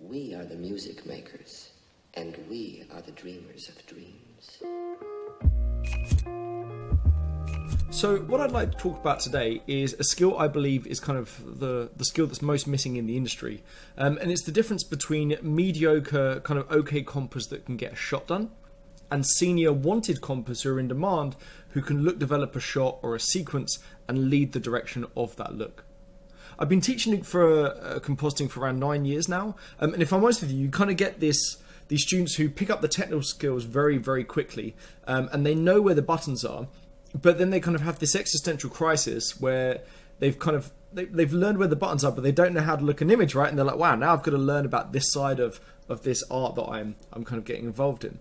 We are the music makers, and we are the dreamers of dreams. So what I'd like to talk about today is a skill I believe is kind of the skill that's most missing in the industry. And it's the difference between mediocre, kind of okay compers that can get a shot done, and senior wanted compers who are in demand, who can develop a shot or a sequence and lead the direction of that look. I've been teaching for compositing for around 9 years now, and if I'm honest with you, you kind of get these students who pick up the technical skills very, very quickly, and they know where the buttons are, but then they kind of have this existential crisis where they've learned where the buttons are, but they don't know how to look an image, right? And they're like, wow, now I've got to learn about this side of this art that I'm kind of getting involved in.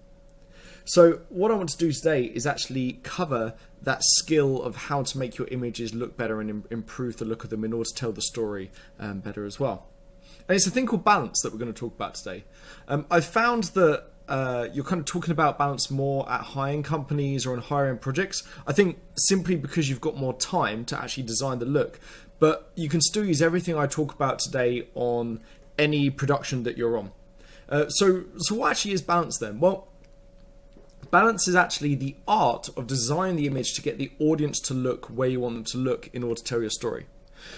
So what I want to do today is actually cover that skill of how to make your images look better and improve the look of them in order to tell the story better as well. And it's a thing called balance that we're going to talk about today. I've found that you're kind of talking about balance more at high-end companies or on higher-end projects. I think simply because you've got more time to actually design the look. But you can still use everything I talk about today on any production that you're on. So what actually is balance then? Well, balance is actually the art of designing the image to get the audience to look where you want them to look in order to tell your story.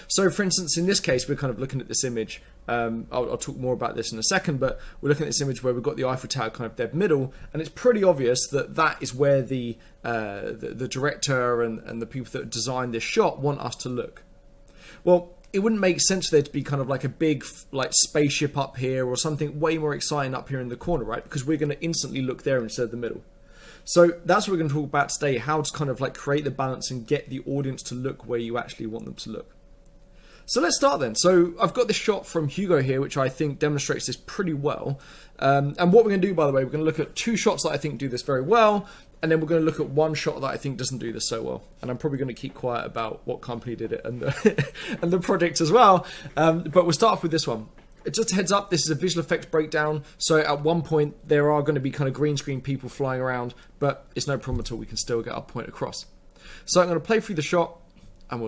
So for instance, in this case, we're kind of looking at this image. I'll talk more about this in a second, but we're looking at this image where we've got the Eiffel Tower kind of dead middle, and it's pretty obvious that that is where the director and the people that design this shot want us to look. Well, it wouldn't make sense for there to be kind of like a big like spaceship up here or something way more exciting up here in the corner, right? Because we're going to instantly look there instead of the middle. So that's what we're going to talk about today, how to kind of like create the balance and get the audience to look where you actually want them to look. So let's start then. So I've got this shot from Hugo here, which I think demonstrates this pretty well. And what we're going to do, by the way, we're going to look at two shots that I think do this very well, and then we're going to look at one shot that I think doesn't do this so well. And I'm probably going to keep quiet about what company did it and the, and the project as well. But we'll start off with this one. Just a heads up, this is a visual effects breakdown. So at one point, there are going to be kind of green screen people flying around, but it's no problem at all. We can still get our point across. So I'm going to play through the shot, and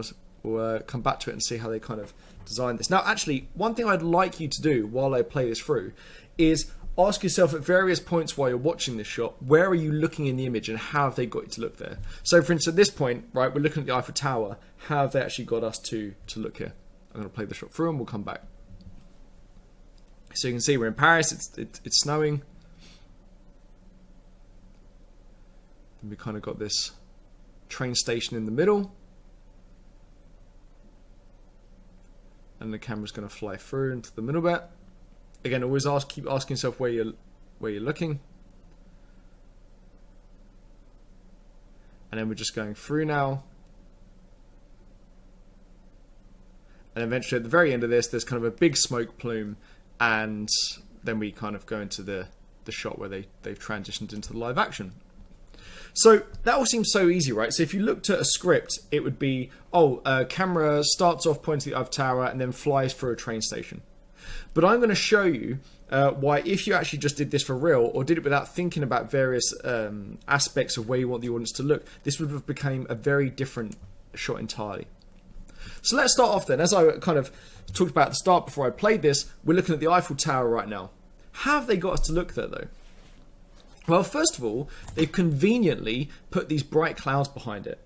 we'll come back to it and see how they kind of designed this. Now, actually, one thing I'd like you to do while I play this through is ask yourself at various points while you're watching this shot, where are you looking in the image and how have they got you to look there? So, for instance, at this point, right, we're looking at the Eiffel Tower. How have they actually got us to look here? I'm going to play the shot through and we'll come back. So you can see we're in Paris, it's snowing. And we kind of got this train station in the middle. And the camera's going to fly through into the middle bit. Again, always keep asking yourself where you're looking. And then we're just going through now. And eventually at the very end of this, there's kind of a big smoke plume. And then we kind of go into the shot where they've transitioned into the live action. So that all seems so easy, right? So if you looked at a script, it would be, camera starts off pointing at the Eiffel Tower and then flies through a train station. But I'm going to show you why if you actually just did this for real or did it without thinking about various aspects of where you want the audience to look, this would have become a very different shot entirely. So let's start off then. As I kind of talked about at the start before I played this, we're looking at the Eiffel Tower right now. How have they got us to look there though? Well, first of all, they've conveniently put these bright clouds behind it.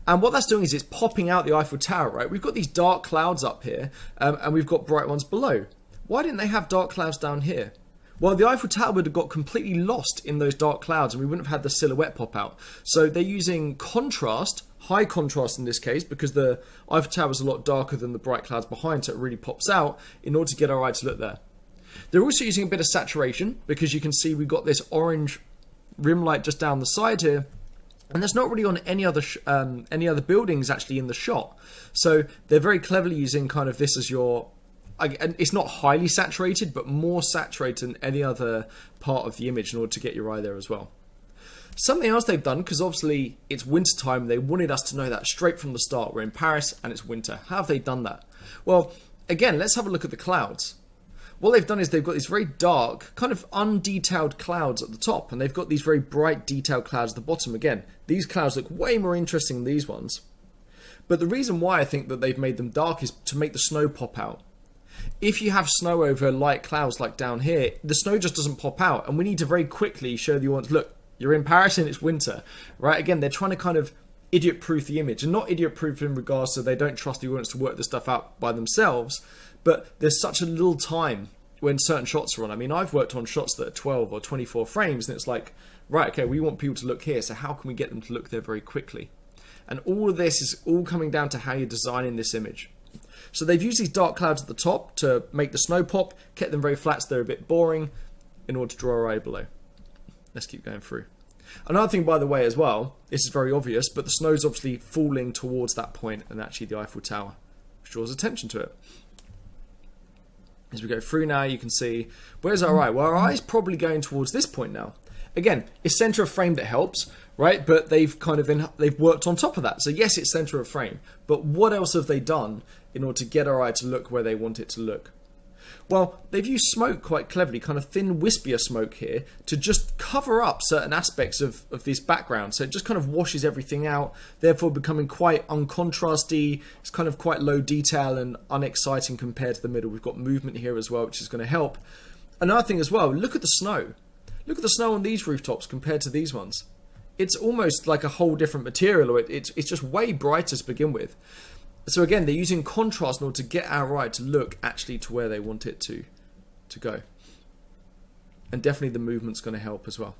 And what that's doing is it's popping out the Eiffel Tower, right? We've got these dark clouds up here, and we've got bright ones below. Why didn't they have dark clouds down here? Well, the Eiffel Tower would have got completely lost in those dark clouds and we wouldn't have had the silhouette pop out. So they're using contrast, high contrast in this case, because the Eiffel Tower is a lot darker than the bright clouds behind, so it really pops out in order to get our eye to look there. They're also using a bit of saturation because you can see we've got this orange rim light just down the side here. And that's not really on any other buildings actually in the shot. So they're very cleverly using kind of this as your... And it's not highly saturated, but more saturated than any other part of the image in order to get your eye there as well. Something else they've done, because obviously it's winter time, they wanted us to know that straight from the start. We're in Paris and it's winter. How have they done that? Well, again, let's have a look at the clouds. What they've done is they've got these very dark, kind of undetailed clouds at the top, and they've got these very bright detailed clouds at the bottom. Again, these clouds look way more interesting than these ones. But the reason why I think that they've made them dark is to make the snow pop out. If you have snow over light clouds like down here, the snow just doesn't pop out, and we need to very quickly show the audience, look, you're in Paris and it's winter, right? Again, they're trying to kind of idiot-proof the image, and not idiot-proof in regards to they don't trust the audience to work this stuff out by themselves, but there's such a little time when certain shots are on. I mean, I've worked on shots that are 12 or 24 frames, and it's like, right, okay, we want people to look here, so how can we get them to look there very quickly? And all of this is all coming down to how you're designing this image. So they've used these dark clouds at the top to make the snow pop, kept them very flat so they're a bit boring in order to draw our eye below. Let's keep going through. Another thing, by the way, as well, this is very obvious, but the snow's obviously falling towards that point and actually the Eiffel Tower, which draws attention to it. As we go through now, you can see, where's our eye? Well, our eye's probably going towards this point now. Again, it's center of frame that helps, right? But they've they've worked on top of that. So yes, it's center of frame, but what else have they done in order to get our eye to look where they want it to look? Well, they've used smoke quite cleverly, kind of thin, wispier smoke here, to just cover up certain aspects of this background. So it just kind of washes everything out, therefore becoming quite uncontrasty. It's kind of quite low detail and unexciting compared to the middle. We've got movement here as well, which is going to help. Another thing as well, look at the snow. Look at the snow on these rooftops compared to these ones. It's almost like a whole different material, or it's just way brighter to begin with. So again, they're using contrast in order to get our eye to look actually to where they want it to go. And definitely the movement's going to help as well.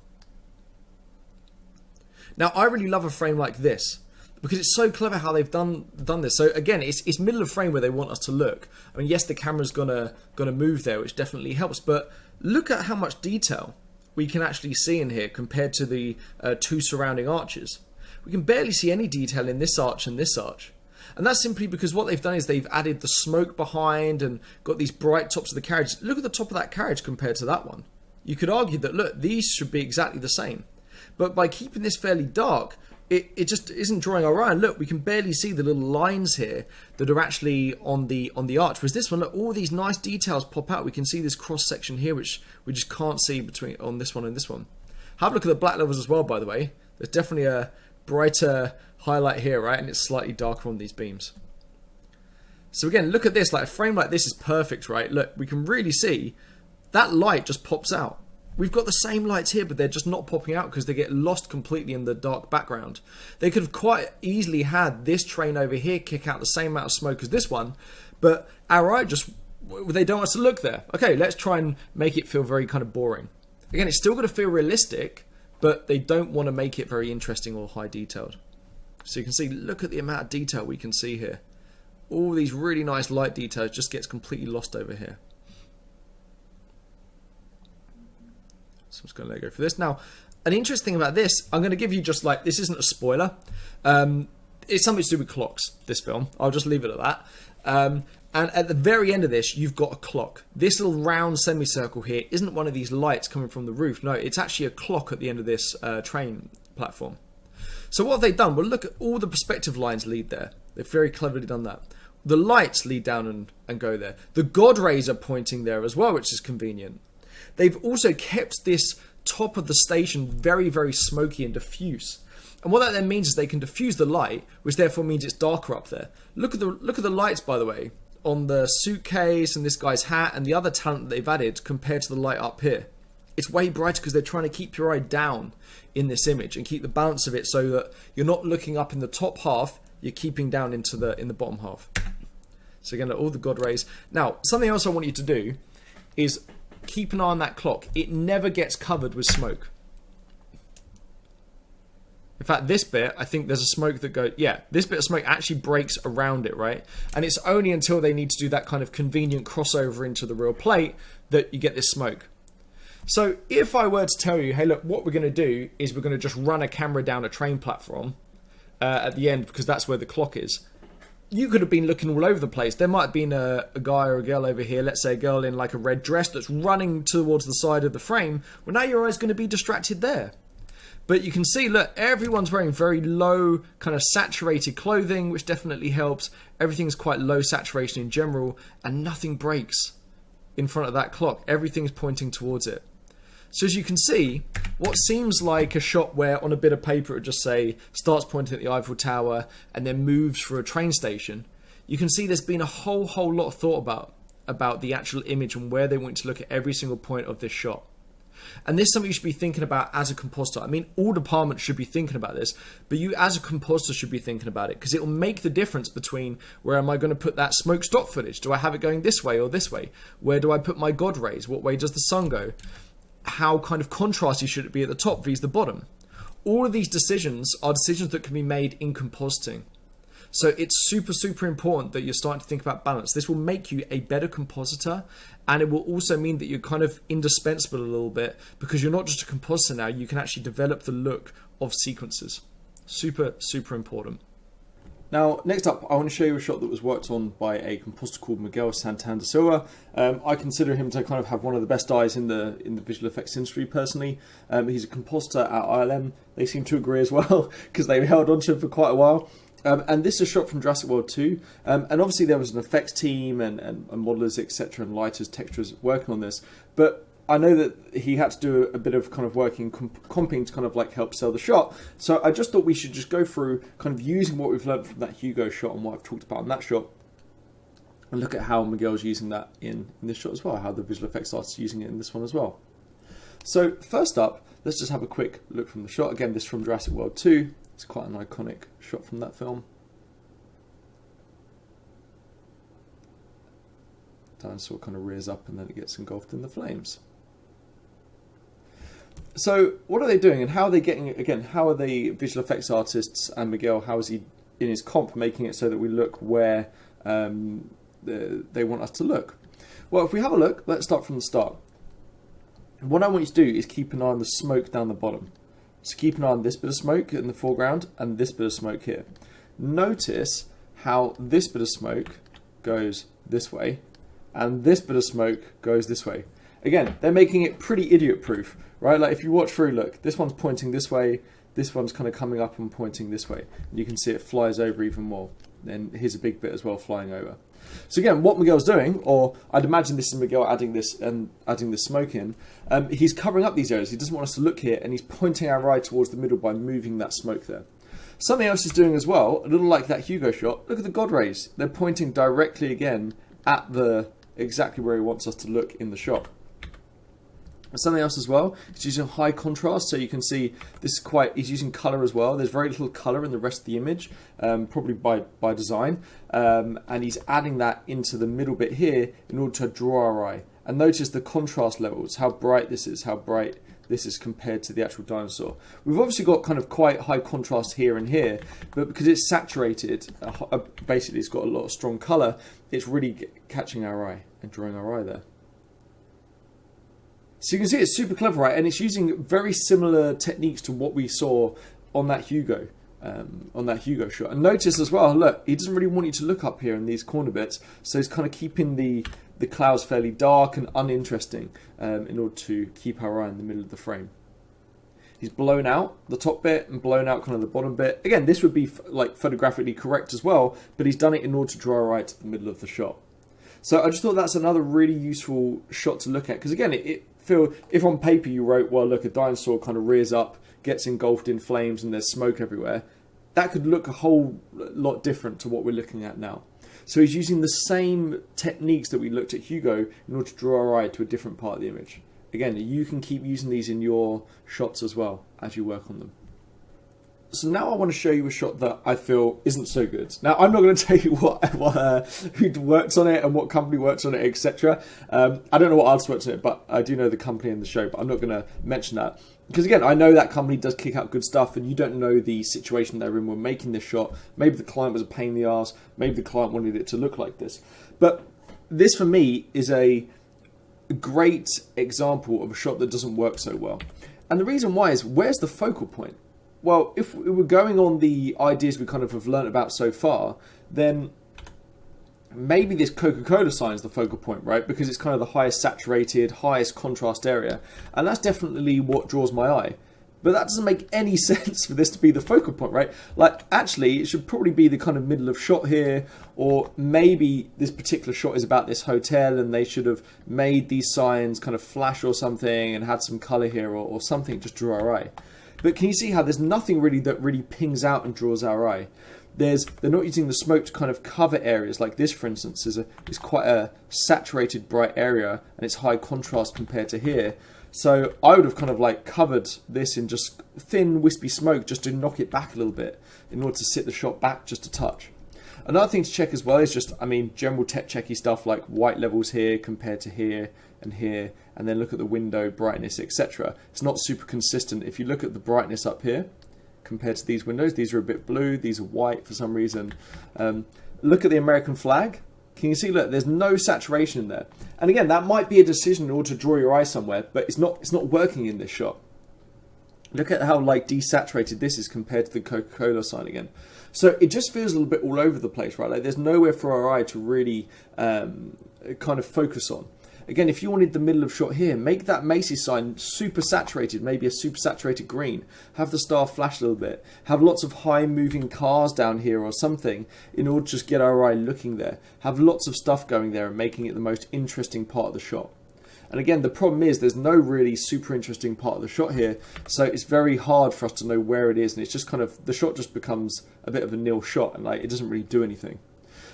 Now, I really love a frame like this because it's so clever how they've done this. So again, it's middle of frame where they want us to look. I mean, yes, the camera's gonna move there, which definitely helps, but look at how much detail we can actually see in here compared to the two surrounding arches. We can barely see any detail in this arch and this arch. And that's simply because what they've done is they've added the smoke behind and got these bright tops of the carriage. Look at the top of that carriage compared to that one. You could argue that, look, these should be exactly the same. But by keeping this fairly dark, it just isn't drawing our eye. And look, we can barely see the little lines here that are actually on the arch. Whereas this one, look, all these nice details pop out. We can see this cross section here, which we just can't see between on this one and this one. Have a look at the black levels as well, by the way. There's definitely a brighter highlight here, right? And it's slightly darker on these beams. So again, look at this. Like a frame like this is perfect, right? Look, we can really see that light just pops out. We've got the same lights here, but they're just not popping out because they get lost completely in the dark background. They could have quite easily had this train over here kick out the same amount of smoke as this one, but our eye just, they don't want us to look there. Okay, let's try and make it feel very kind of boring. Again, it's still going to feel realistic, but they don't want to make it very interesting or high detailed. So you can see, look at the amount of detail we can see here. All these really nice light details just gets completely lost over here. So I'm just going to let go for this. Now, an interesting thing about this, I'm going to give you just like, this isn't a spoiler. It's something to do with clocks, this film. I'll just leave it at that. And at the very end of this, you've got a clock. This little round semicircle here isn't one of these lights coming from the roof. No, it's actually a clock at the end of this train platform. So what have they done? Well, look at all the perspective lines lead there. They've very cleverly done that. The lights lead down and go there. The God rays are pointing there as well, which is convenient. They've also kept this top of the station very, very smoky and diffuse. And what that then means is they can diffuse the light, which therefore means it's darker up there. Look at the lights, by the way, on the suitcase and this guy's hat and the other talent that they've added compared to the light up here. It's way brighter because they're trying to keep your eye down in this image and keep the balance of it so that you're not looking up in the top half, you're keeping down in the bottom half. So again, all the God rays. Now, something else I want you to do is keep an eye on that clock. It never gets covered with smoke. In fact, this bit, I think there's a smoke that goes... Yeah, this bit of smoke actually breaks around it, right? And it's only until they need to do that kind of convenient crossover into the real plate that you get this smoke. So if I were to tell you, hey, look, what we're going to do is we're going to just run a camera down a train platform at the end because that's where the clock is. You could have been looking all over the place. There might have been a guy or a girl over here, let's say a girl in like a red dress that's running towards the side of the frame. Well, now your eye's going to be distracted there. But you can see, look, everyone's wearing very low kind of saturated clothing, which definitely helps. Everything's quite low saturation in general, and nothing breaks in front of that clock. Everything's pointing towards it. So as you can see, what seems like a shot where on a bit of paper it would just say, starts pointing at the Eiffel Tower and then moves for a train station, you can see there's been a whole lot of thought about about the actual image and where they want to look at every single point of this shot. And this is something you should be thinking about as a compositor. I mean, all departments should be thinking about this, but you as a compositor should be thinking about it, because it will make the difference between where am I going to put that smoke stock footage? Do I have it going this way or this way? Where do I put my God rays? What way does the sun go? How kind of contrasty should it be at the top versus the bottom? All of these decisions are decisions that can be made in compositing. So it's super, super important that you're starting to think about balance. This will make you a better compositor, and it will also mean that you're kind of indispensable a little bit, because you're not just a compositor now, you can actually develop the look of sequences. Super, super important. Now, next up, I want to show you a shot that was worked on by a compositor called Miguel Santander Silva. I consider him to kind of have one of the best eyes in the visual effects industry, personally. He's a compositor at ILM. They seem to agree as well, because they held on to him for quite a while. And this is a shot from Jurassic World 2. And obviously there was an effects team and modelers, etc., and lighters, texturers working on this. But I know that he had to do a bit of kind of working, comping to kind of like help sell the shot. So I just thought we should just go through kind of using what we've learned from that Hugo shot and what I've talked about in that shot, and look at how Miguel's using that in this shot as well, how the visual effects artist is using it in this one as well. So first up, let's just have a quick look from the shot. Again, this is from Jurassic World 2. It's quite an iconic shot from that film. Dinosaur kind of rears up and then it gets engulfed in the flames. So what are they doing, and how are they getting, again, how are the visual effects artists and Miguel, how is he in his comp making it so that we look where they want us to look? Well, if we have a look, let's start from the start. What I want you to do is keep an eye on the smoke down the bottom. So keep an eye on this bit of smoke in the foreground and this bit of smoke here. Notice how this bit of smoke goes this way and this bit of smoke goes this way. Again, they're making it pretty idiot-proof, right? Like if you watch through, look, this one's pointing this way, this one's kind of coming up and pointing this way. And you can see it flies over even more. Then here's a big bit as well flying over. So again, what Miguel's doing, or I'd imagine this is Miguel adding this smoke in, he's covering up these areas. He doesn't want us to look here, and he's pointing our eye towards the middle by moving that smoke there. Something else he's doing as well, a little like that Hugo shot, look at the God rays. They're pointing directly again at exactly where he wants us to look in the shot. Something else as well, he's using high contrast, so you can see this is he's using colour as well. There's very little colour in the rest of the image, probably by design, and he's adding that into the middle bit here in order to draw our eye. And notice the contrast levels, how bright this is compared to the actual dinosaur. We've obviously got kind of quite high contrast here and here, but because it's saturated, basically it's got a lot of strong colour, it's really catching our eye and drawing our eye there. So you can see it's super clever, right? And it's using very similar techniques to what we saw on that Hugo shot. And notice as well, look, he doesn't really want you to look up here in these corner bits, so he's kind of keeping the clouds fairly dark and uninteresting in order to keep our eye in the middle of the frame. He's blown out the top bit and blown out kind of the bottom bit. Again, this would be like photographically correct as well, but he's done it in order to draw our eye to the middle of the shot. So I just thought that's another really useful shot to look at, because again, if on paper you wrote, well, look, a dinosaur kind of rears up, gets engulfed in flames, and there's smoke everywhere, that could look a whole lot different to what we're looking at now. So he's using the same techniques that we looked at Hugo in order to draw our eye to a different part of the image. Again, you can keep using these in your shots as well as you work on them. So now I want to show you a shot that I feel isn't so good. Now, I'm not going to tell you who works on it and what company works on it, etc. I don't know what artist works on it, but I do know the company in the show, but I'm not going to mention that. Because again, I know that company does kick out good stuff, and you don't know the situation they're in when making this shot. Maybe the client was a pain in the arse. Maybe the client wanted it to look like this. But this, for me, is a great example of a shot that doesn't work so well. And the reason why is, where's the focal point? Well, if we were going on the ideas we kind of have learned about so far, then maybe this Coca-Cola sign is the focal point, right? Because it's kind of the highest saturated, highest contrast area. And that's definitely what draws my eye. But that doesn't make any sense for this to be the focal point, right? Like, actually, it should probably be the kind of middle of shot here, or maybe this particular shot is about this hotel and they should have made these signs kind of flash or something and had some color here or something to draw our eye. But can you see how there's nothing really that really pings out and draws our eye? they're not using the smoke to kind of cover areas like this, for instance, is quite a saturated bright area, and it's high contrast compared to here. So I would have kind of like covered this in just thin wispy smoke just to knock it back a little bit in order to sit the shot back just a touch. Another thing to check as well is just, general tech checky stuff like white levels here compared to here, and then look at the window brightness, etc. It's not super consistent. If you look at the brightness up here compared to these windows, these are a bit blue, these are white for some reason. Look at the American flag. Can you see, look, there's no saturation in there. And again, that might be a decision in order to draw your eye somewhere, but it's not working in this shot. Look at how like desaturated this is compared to the Coca-Cola sign again. So it just feels a little bit all over the place, right? Like there's nowhere for our eye to really kind of focus on. Again, if you wanted the middle of shot here, make that Macy's sign super saturated, maybe a super saturated green. Have the star flash a little bit. Have lots of high moving cars down here or something in order to just get our eye looking there. Have lots of stuff going there and making it the most interesting part of the shot. And again, the problem is there's no really super interesting part of the shot here, so it's very hard for us to know where it is, and it's just kind of, the shot just becomes a bit of a nil shot, and like it doesn't really do anything.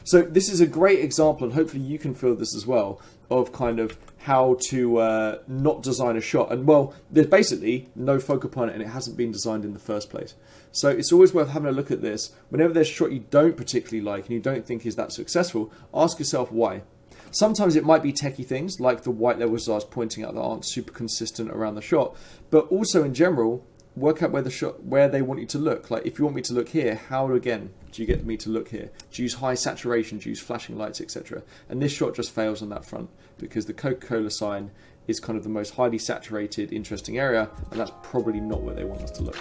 So this is a great example, and hopefully you can feel this as well, of kind of how to not design a shot. And well, there's basically no focal point and it hasn't been designed in the first place. So it's always worth having a look at this. Whenever there's a shot you don't particularly like and you don't think is that successful, ask yourself why. Sometimes it might be techie things like the white levels I was pointing out that aren't super consistent around the shot, but also in general, work out where they want you to look. Like if you want me to look here, how again do you get me to look here? Do you use high saturation? Do you use flashing lights, etc.? And this shot just fails on that front because the Coca-Cola sign is kind of the most highly saturated, interesting area, and that's probably not where they want us to look.